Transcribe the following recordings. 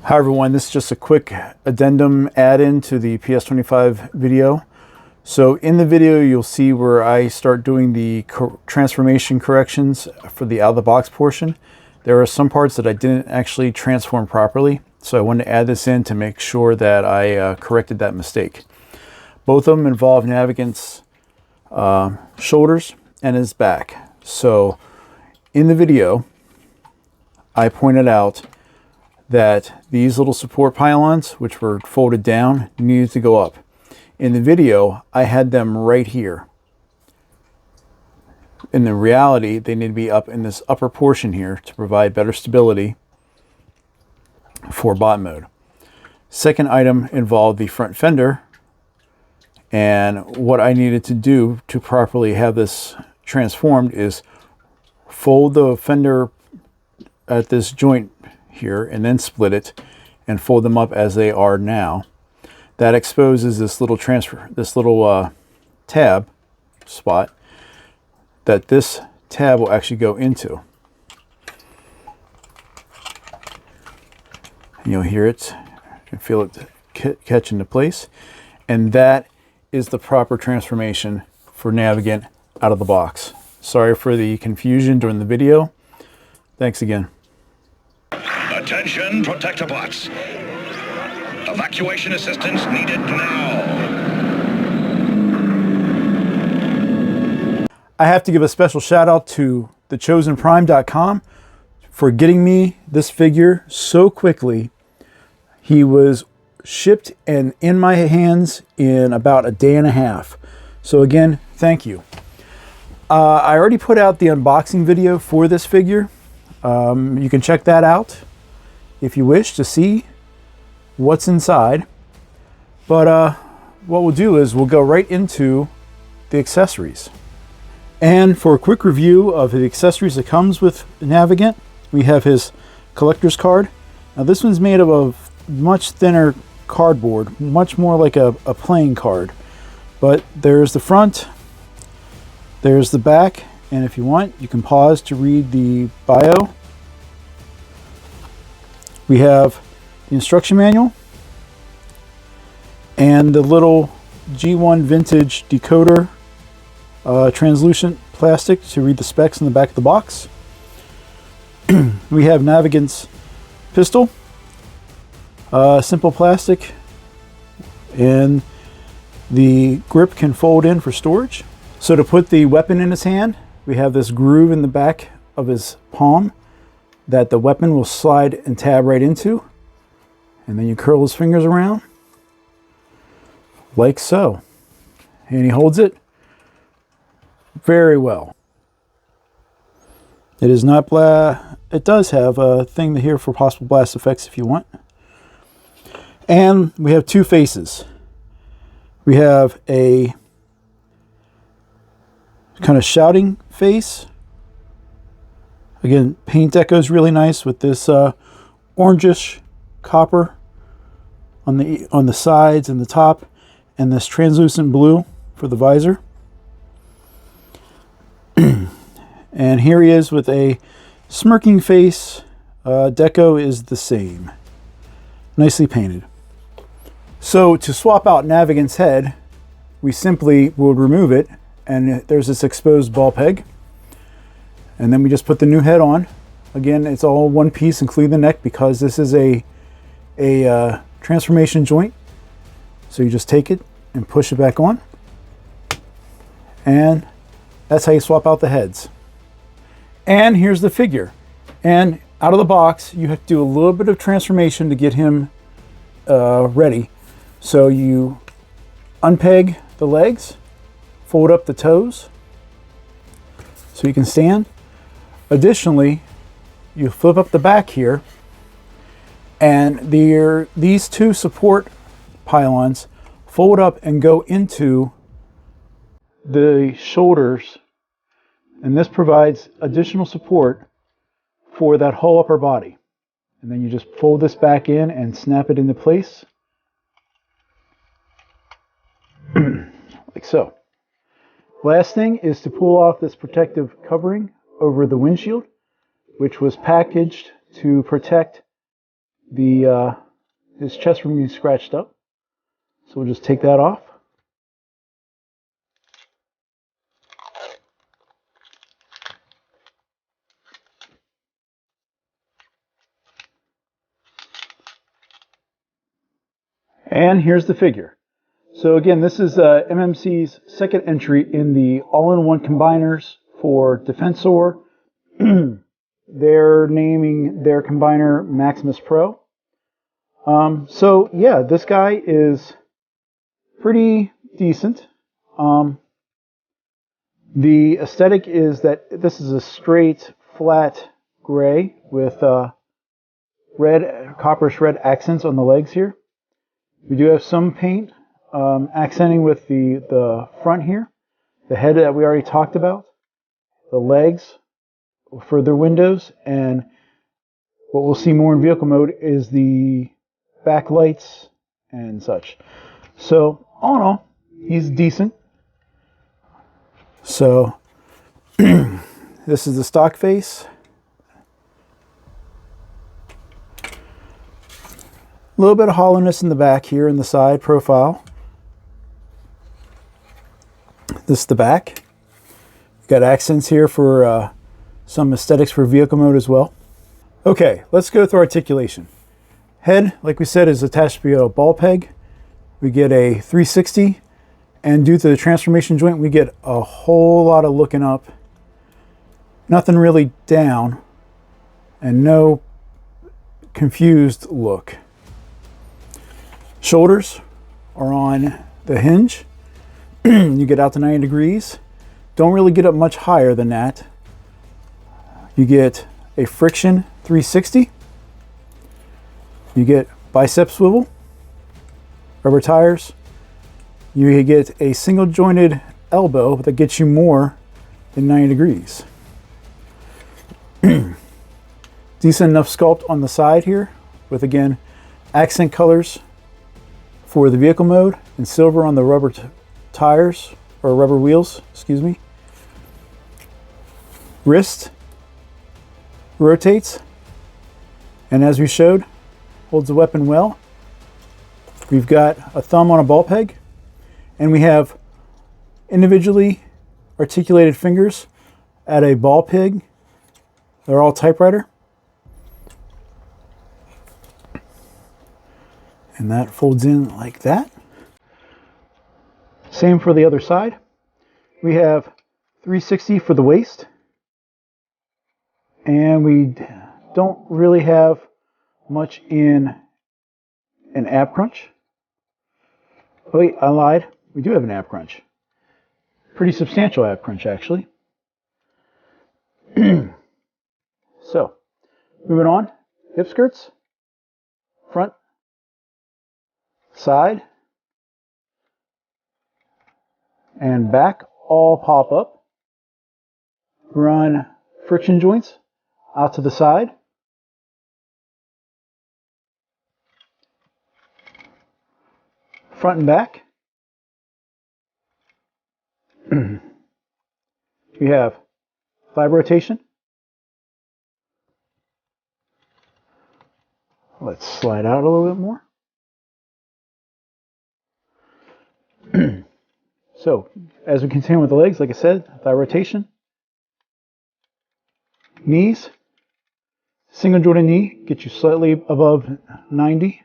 Hi everyone, this is just a quick addendum add-in to the PS-25 video. So in the video you'll see where I start doing the transformation corrections for the out-of-the-box portion. There are some parts that I didn't actually transform properly, so I wanted to add this in to make sure that I corrected that mistake. Both of them involve Navigant's shoulders and his back. So in the video I pointed out that these little support pylons, which were folded down, needed to go up. In the video, I had them right here. In the reality, they need to be up in this upper portion here to provide better stability for bot mode. Second item involved the front fender, and what I needed to do to properly have this transformed is fold the fender at this joint here and then split it and fold them up as they are now. That exposes this little tab spot that this tab will actually go into. And you'll hear it, you can feel it catch into place, and that is the proper transformation for Navigant out of the box. Sorry for the confusion during the video. Thanks again. Attention, Protectobots. Evacuation assistance needed now. I have to give a special shout out to thechosenprime.com for getting me this figure so quickly. He was shipped and in my hands in about a day and a half. So again, thank you. I already put out the unboxing video for this figure. You can check that out if you wish to see what's inside. But what we'll do is we'll go right into the accessories. And for a quick review of the accessories that comes with Navigant, we have his collector's card. Now this one's made of a much thinner cardboard, much more like a playing card. But there's the front, there's the back, and if you want, you can pause to read the bio. We have the instruction manual and the little G1 vintage decoder translucent plastic to read the specs in the back of the box. We have Navigant's pistol, simple plastic, and the grip can fold in for storage. So to put the weapon in his hand, we have this groove in the back of his palm that the weapon will slide and tab right into. And then you curl his fingers around like so. And he holds it very well. It is not it does have a thing here for possible blast effects if you want. And we have two faces. We have a kind of shouting face. Again, paint deco is really nice with this orangish copper on the sides and the top, and this translucent blue for the visor. And here he is with a smirking face. Deco is the same. Nicely painted. So to swap out Navigant's head, we simply would remove it, and there's this exposed ball peg. And then we just put the new head on. Again, it's all one piece, including the neck, because this is a transformation joint. So you just take it and push it back on. And that's how you swap out the heads. And here's the figure. And out of the box, you have to do a little bit of transformation to get him ready. So you unpeg the legs, fold up the toes so you can stand. Additionally, you flip up the back here, and these two support pylons fold up and go into the shoulders, and this provides additional support for that whole upper body. And then you just fold this back in and snap it into place like so. Last thing is to pull off this protective covering over the windshield, which was packaged to protect his chest from being scratched up. So we'll just take that off. And here's the figure. So again, this is MMC's second entry in the all-in-one combiners for Defensor. They're naming their combiner Maximus Pro. So yeah, this guy is pretty decent. The aesthetic is that this is a straight, flat gray with copperish red accents on the legs here. We do have some paint accenting with the front here, the head that we already talked about, the legs for their windows, and what we'll see more in vehicle mode is the backlights and such. So all in all, he's decent. So this is the stock face. A little bit of hollowness in the back here in the side profile. This is the back. Got accents here for some aesthetics for vehicle mode as well. Okay, let's go through articulation. Head, like we said, is attached to a ball peg. We get a 360, and due to the transformation joint, we get a whole lot of looking up. Nothing really down, and no confused look. Shoulders are on the hinge. You get out to 90 degrees. Don't really get up much higher than that. You get a friction 360. You get bicep swivel, rubber tires. You get a single jointed elbow that gets you more than 90 degrees. Decent enough sculpt on the side here with, again, accent colors for the vehicle mode and silver on the rubber tires, or rubber wheels, excuse me. Wrist rotates, and as we showed, holds the weapon well. We've got a thumb on a ball peg, and we have individually articulated fingers at a ball peg. They're all typewriter. And that folds in like that. Same for the other side. We have 360 for the waist. And we don't really have much in an ab crunch. Oh wait, I lied. We do have an ab crunch. Pretty substantial ab crunch, actually. So, moving on. Hip skirts. Front. Side. And back all pop up. Run friction joints out to the side. Front and back. We have thigh rotation. Let's slide out a little bit more. So, as we continue with the legs, like I said, thigh rotation. Knees. Single jointed knee gets you slightly above 90.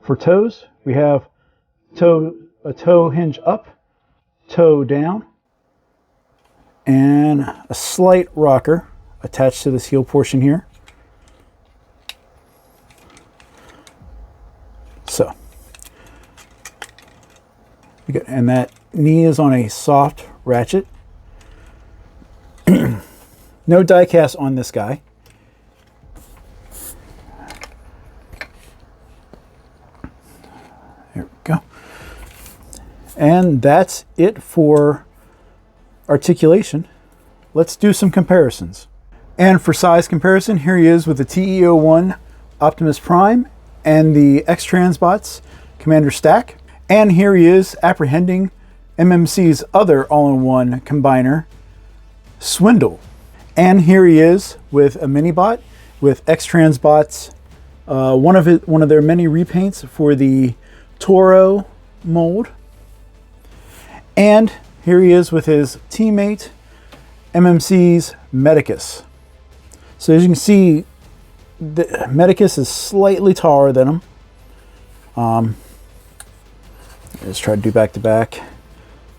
For toes, we have a toe hinge up, toe down, and a slight rocker attached to this heel portion here. So, and that knee is on a soft ratchet. No die cast on this guy. There we go. And that's it for articulation. Let's do some comparisons. And for size comparison, here he is with the TE01 Optimus Prime and the X-Transbots Commander Stack. And here he is apprehending MMC's other all-in-one combiner, Swindle. And here he is with a mini bot with X-Transbot's one of their many repaints for the Toro mold. And here he is with his teammate MMC's Medicus. So as you can see, the Medicus is slightly taller than him. Let's try to do back to back.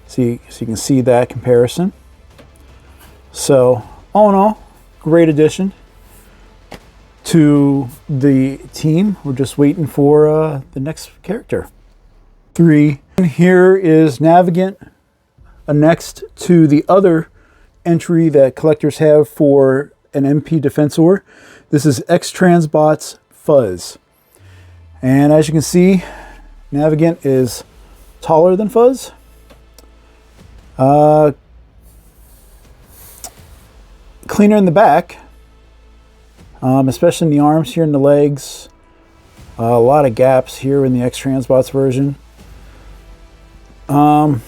So you can see that comparison. So all in all, great addition to the team. We're just waiting for the next character. 3. And here is Navigant, next to the other entry that collectors have for an MP Defensor. This is X-Transbot's Fuzz. And as you can see, Navigant is taller than Fuzz. Cleaner in the back, especially in the arms here and the legs. A lot of gaps here in the X-Transbot's version. Yeah,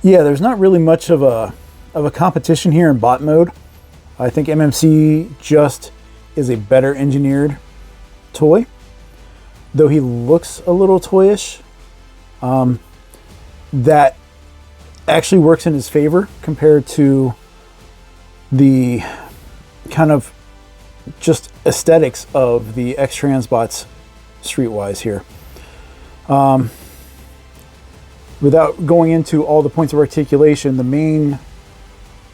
there's not really much of a competition here in bot mode. I think MMC just is a better engineered toy, though he looks a little toyish. That actually works in his favor compared to the kind of just aesthetics of the X-Transbot's Streetwise here. Without going into all the points of articulation,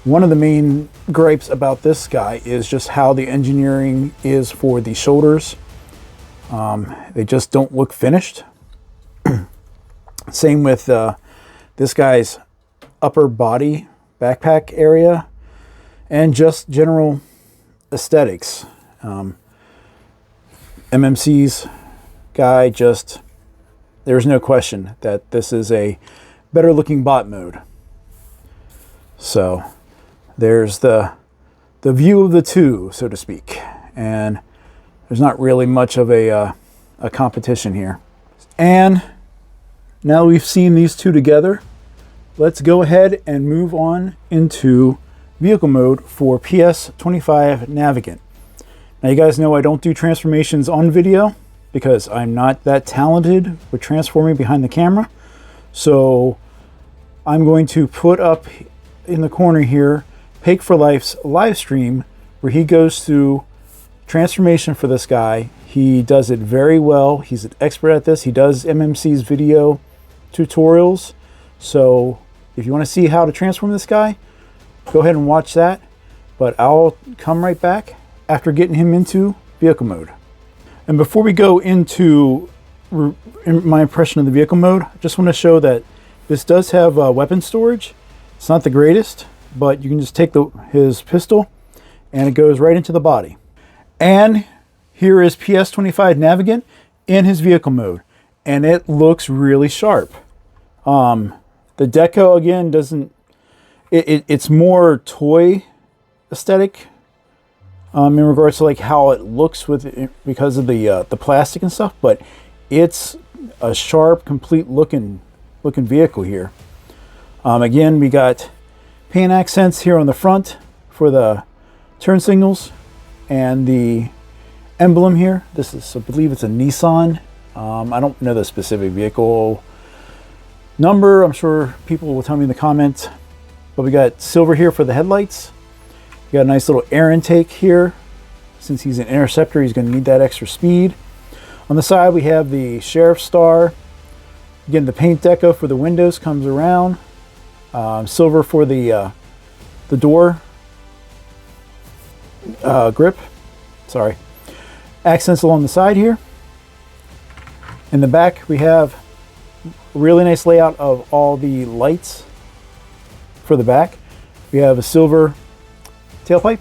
one of the main gripes about this guy is just how the engineering is for the shoulders. They just don't look finished. Same with this guy's upper body backpack area and just general aesthetics. MMC's guy, there's no question that this is a better looking bot mode. So there's the view of the two, so to speak, and there's not really much of a competition here. And now we've seen these two together, let's go ahead and move on into vehicle mode for PS-25 Navigant. Now you guys know I don't do transformations on video because I'm not that talented with transforming behind the camera. So I'm going to put up in the corner here Pake for Life's live stream where he goes through transformation for this guy. He does it very well. He's an expert at this. He does MMC's video tutorials. So if you want to see how to transform this guy, go ahead and watch that. But I'll come right back after getting him into vehicle mode. And before we go into my impression of the vehicle mode, I just want to show that this does have weapon storage. It's not the greatest, but you can just take his pistol and it goes right into the body. And here is PS-25 Navigant in his vehicle mode, and it looks really sharp. The deco again it's more toy aesthetic in regards to like how it looks because of the plastic and stuff, but it's a sharp, complete looking vehicle here. Again, we got paint accents here on the front for the turn signals and the emblem here. This is, I believe it's a Nissan. I don't know the specific vehicle number. I'm sure people will tell me in the comments. But we got silver here for the headlights. We got a nice little air intake here. Since he's an interceptor, he's going to need that extra speed. On the side, we have the sheriff's star. Again, the paint deco for the windows comes around. Silver for the door grip. Sorry. Accents along the side here. In the back, we have a really nice layout of all the lights for the back. We have a silver tailpipe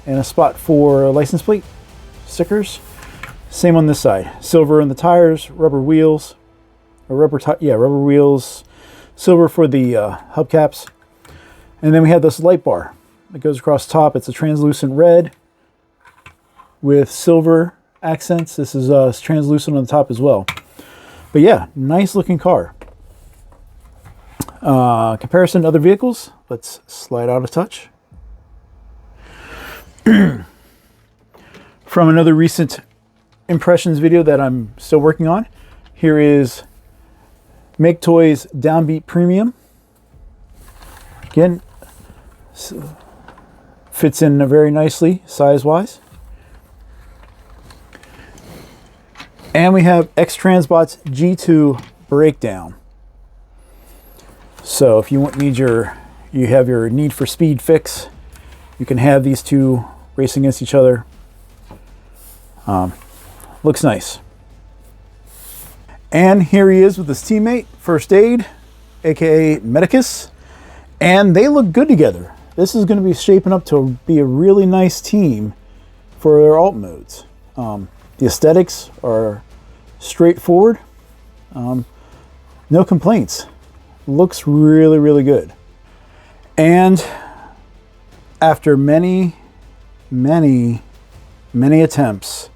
and a spot for license plate stickers. Same on this side. Silver in the tires, rubber wheels, or rubber wheels, silver for the hubcaps. And then we have this light bar that goes across top. It's a translucent red with silver accents. This is translucent on the top as well. But yeah, nice looking car. Comparison to other vehicles, let's slide out a touch. From another recent impressions video that I'm still working on, here is Make Toys Downbeat Premium. Again, fits in very nicely size-wise. And we have X-Transbot's G2 Breakdown. So if you have your Need for Speed fix, you can have these two racing against each other. Looks nice. And here he is with his teammate, First Aid, aka Medicus, and they look good together. This is going to be shaping up to be a really nice team for their alt modes. The aesthetics are straightforward. No complaints. Looks really, really good. And after many attempts,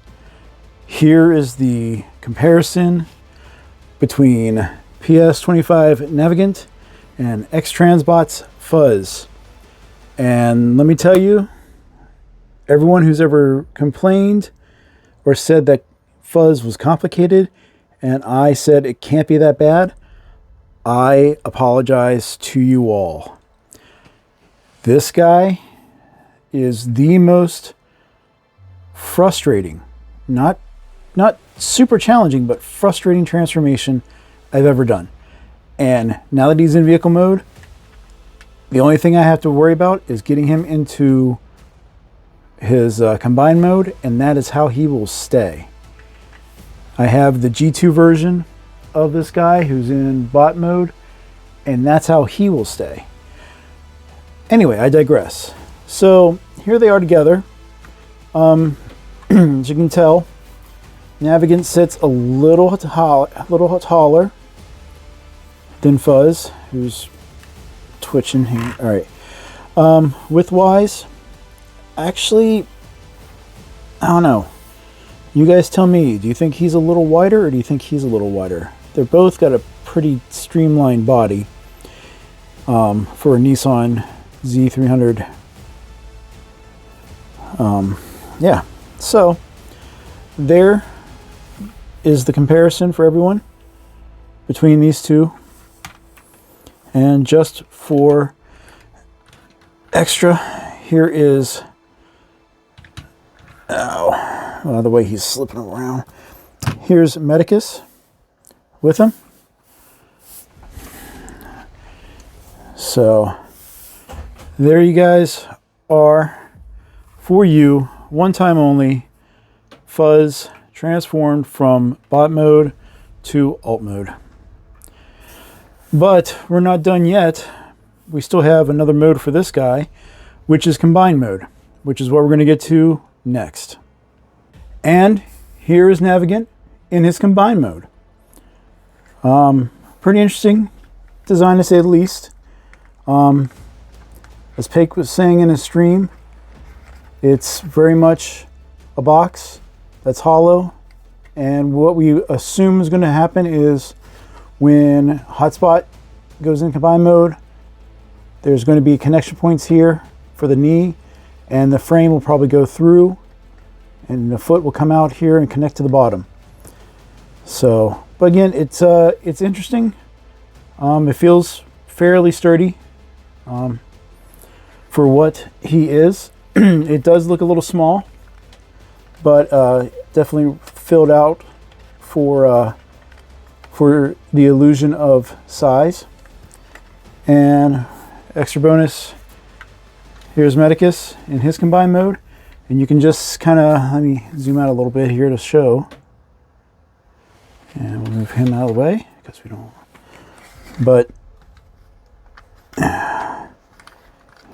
here is the comparison between PS-25 Navigant and X-Transbot's Fuzz. And let me tell you, everyone who's ever complained or said that Fuzz was complicated and I said it can't be that bad, I apologize to you all. This guy is the most frustrating, not super challenging, but frustrating transformation I've ever done. And now that he's in vehicle mode, the only thing I have to worry about is getting him into his combined mode, and that is how he will stay. I have the G2 version of this guy who's in bot mode, and that's how he will stay. Anyway, I digress. So here they are together. As you can tell, Navigant sits a little taller than Fuzz, who's twitching here. All right. Width-wise, actually, I don't know. You guys tell me. Do you think he's a little wider, or do you think he's a little wider? They're both got a pretty streamlined body for a Nissan Z300. Yeah. So there is the comparison for everyone between these two. And just for extra, here is, the way he's slipping around. Here's Medicus with him. So there you guys are, for you, one time only, Fuzz transformed from bot mode to alt mode. But we're not done yet. We still have another mode for this guy, which is combined mode, which is what we're going to get to next. And here is Navigant in his combined mode. Pretty interesting design, to say the least. As Pake was saying in his stream, it's very much a box that's hollow, and what we assume is going to happen is when hotspot goes in combined mode, there's going to be connection points here for the knee, and the frame will probably go through, and the foot will come out here and connect to the bottom. So, but again, it's interesting. It feels fairly sturdy for what he is. It does look a little small, but definitely filled out for the illusion of size. And extra bonus, here's Medicus in his combined mode, and you can just kind of, let me zoom out a little bit here to show, and we'll move him out of the way because we don't, but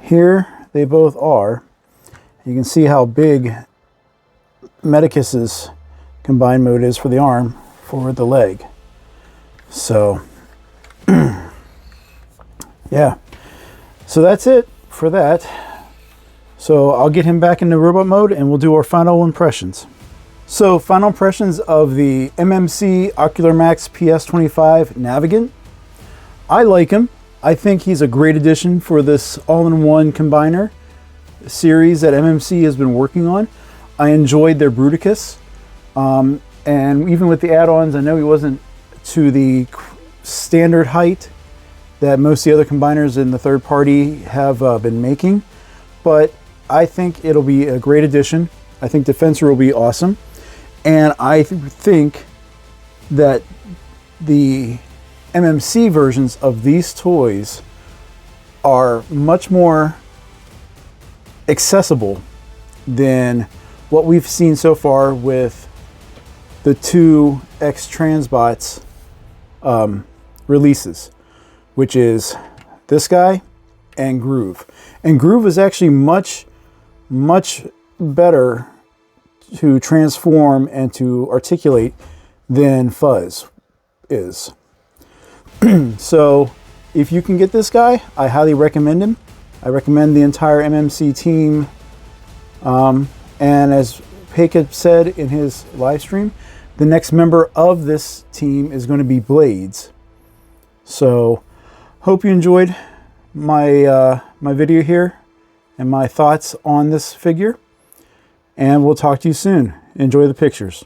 here they both are. You can see how big Medicus's combined mode is for the arm, for the leg. So yeah, so that's it for that. So I'll get him back into robot mode and we'll do our final impressions. So final impressions of the MMC Ocular Max PS-25 Navigant. I like him. I think he's a great addition for this all-in-one combiner series that MMC has been working on. I enjoyed their Bruticus, and even with the add-ons, I know he wasn't to the standard height that most of the other combiners in the third party have been making, but I think it'll be a great addition. I think Defensor will be awesome, and I think that the MMC versions of these toys are much more accessible than what we've seen so far with the two X-Transbots releases, which is this guy and Groove. And Groove is actually much better to transform and to articulate than Fuzz is. So if you can get this guy, I highly recommend him. I recommend the entire MMC team. And as Pekka said in his live stream, the next member of this team is going to be Blades. So hope you enjoyed my my video here and my thoughts on this figure, and we'll talk to you soon. Enjoy the pictures.